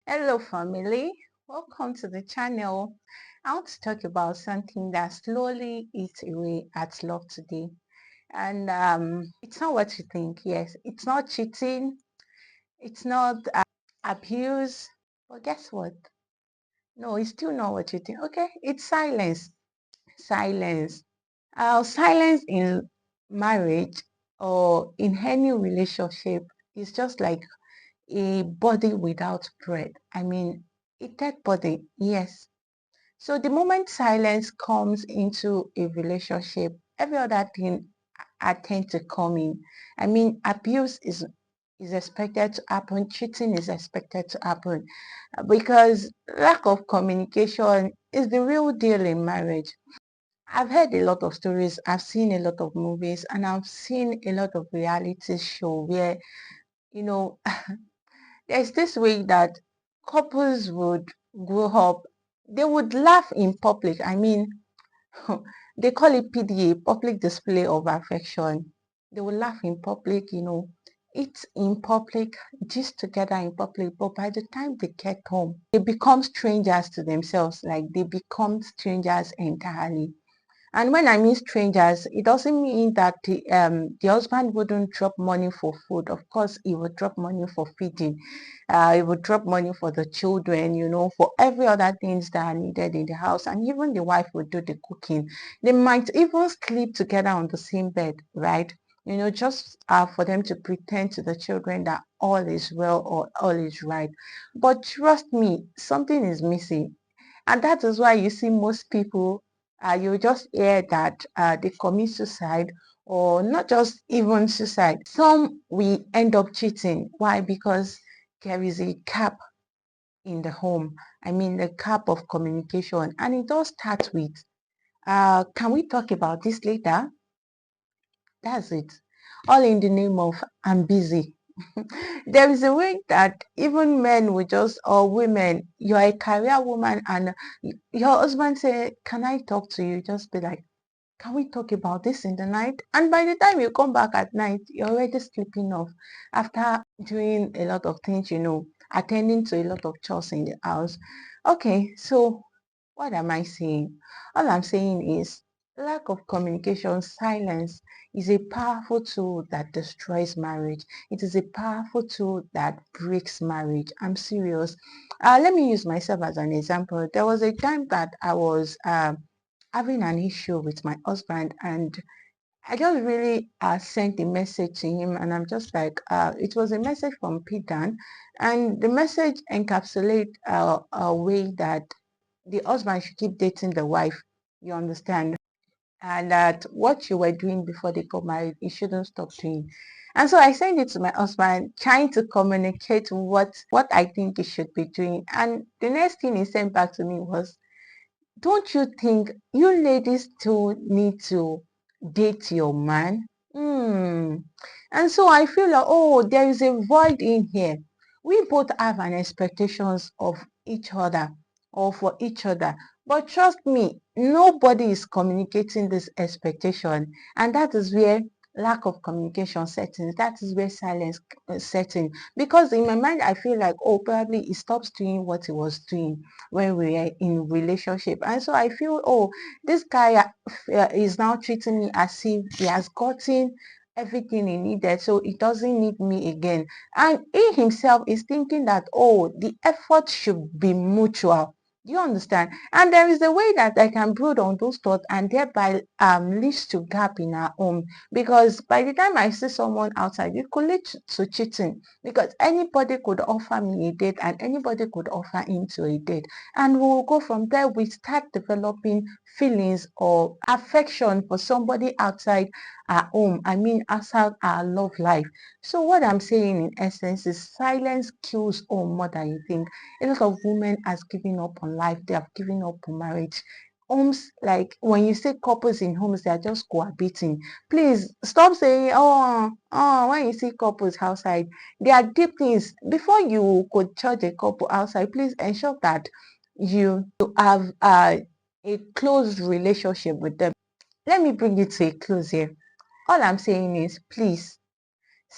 Hello, family. Welcome to the channel. I want to talk about something that slowly eats away at love today. And it's not what you think. Yes, it's not cheating. It's not abuse. But guess what? No, it's still not what you think. Okay, it's silence. Silence. Silence in marriage or in any relationship is just like a body without breath. I mean, a dead body, yes. So the moment silence comes into a relationship, every other thing tend to come in. I mean, abuse is expected to happen, cheating is expected to happen because lack of communication is the real deal in marriage. I've heard a lot of stories, I've seen a lot of movies, and I've seen a lot of reality show where, you know, there's this way that couples would grow up, they would laugh in public. I mean, they call it PDA, public display of affection. They will laugh in public, eat in public, gist together in public. But by the time they get home, they become strangers to themselves, like they become strangers entirely. And when I mean strangers, it doesn't mean that the husband wouldn't drop money for food. Of course, he would drop money for feeding. He would drop money for the children, for every other things that are needed in the house. And even the wife would do the cooking. They might even sleep together on the same bed, right? Just for them to pretend to the children that all is well or all is right. But trust me, something is missing. And that is why you see most people, you just hear that they commit suicide or not just even suicide. Some we end up cheating. Why? Because there is a gap in the home. I mean, the gap of communication. And it all starts with, can we talk about this later? That's it. All in the name of I'm busy. There is a way that even men will just, or women, you're a career woman and your husband say, can I talk to you? Just be like, can we talk about this in the night? And by the time you come back at night, you're already sleeping off after doing a lot of things, attending to a lot of chores in the house. Okay, so what am I saying? All I'm saying is lack of communication, silence is a powerful tool that destroys marriage. It is a powerful tool that breaks marriage. I'm serious. Let me use myself as an example. There was a time that I was having an issue with my husband, and I just really sent a message to him, and I'm just like, it was a message from Peter, and the message encapsulate a way that the husband should keep dating the wife, you understand, and that what you were doing before they got married, you shouldn't stop doing. And so I sent it to my husband, trying to communicate what I think he should be doing. And the next thing he sent back to me was, don't you think you ladies too need to date your man? Hmm. And so I feel like, oh, there is a void in here. We both have an expectations of each other or for each other. But trust me, nobody is communicating this expectation. And that is where lack of communication settings. That is where silence setting. Because in my mind, I feel like, oh, probably he stops doing what he was doing when we were in relationship. And so I feel, oh, this guy is now treating me as if he has gotten everything he needed, so he doesn't need me again. And he himself is thinking that, oh, the effort should be mutual. Do you understand? And there is a way that I can brood on those thoughts and thereby leads to gap in our home. Because by the time I see someone outside, it could lead to cheating. Because anybody could offer me a date and anybody could offer him to a date. And we'll go from there. We start developing feelings or affection for somebody outside our home. I mean, outside our love life. So what I'm saying in essence is silence kills home more than you think. A lot of women has given up on life. They have given up on marriage. Homes, like when you say couples in homes, they are just cohabiting. Please stop saying, oh, when you see couples outside, there are deep things. Before you could judge a couple outside, please ensure that you have a close relationship with them. Let me bring it to a close here. All I'm saying is, please,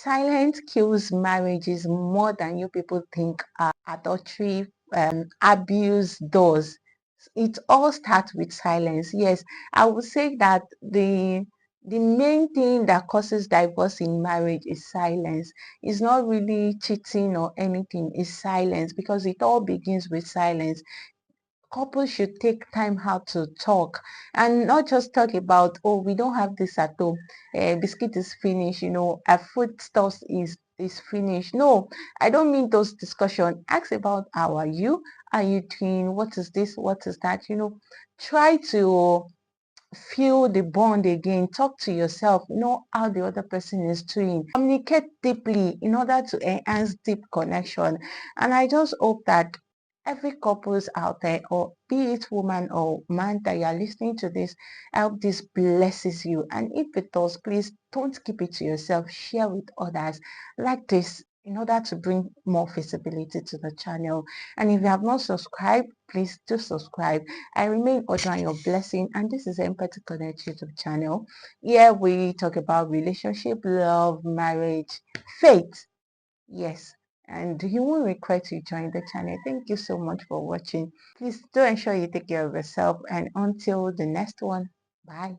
Silence kills marriages more than you people think adultery, abuse does. It all starts with silence. Yes, I would say that the main thing that causes divorce in marriage is silence. It's not really cheating or anything, it's silence, because it all begins with silence. Couples should take time out to talk and not just talk about, oh, we don't have this at home, biscuit is finished, our food stuff is finished. No, I don't mean those discussions. Ask about how are you doing, what is this, what is that, try to feel the bond again. Talk to yourself, know how the other person is doing. Communicate deeply in order to enhance deep connection. And I just hope that every couples out there, or be it woman or man, that you are listening to this, I hope this blesses you. And if it does, please don't keep it to yourself. Share with others like this in order to bring more visibility to the channel. And if you have not subscribed, please do subscribe. I remain Audra, your blessing, and this is Empathy Connect YouTube channel. Here we talk about relationship, love, marriage, faith. Yes, and you won't regret to join the channel. Thank you so much for watching. Please do ensure you take care of yourself, and until the next one, bye.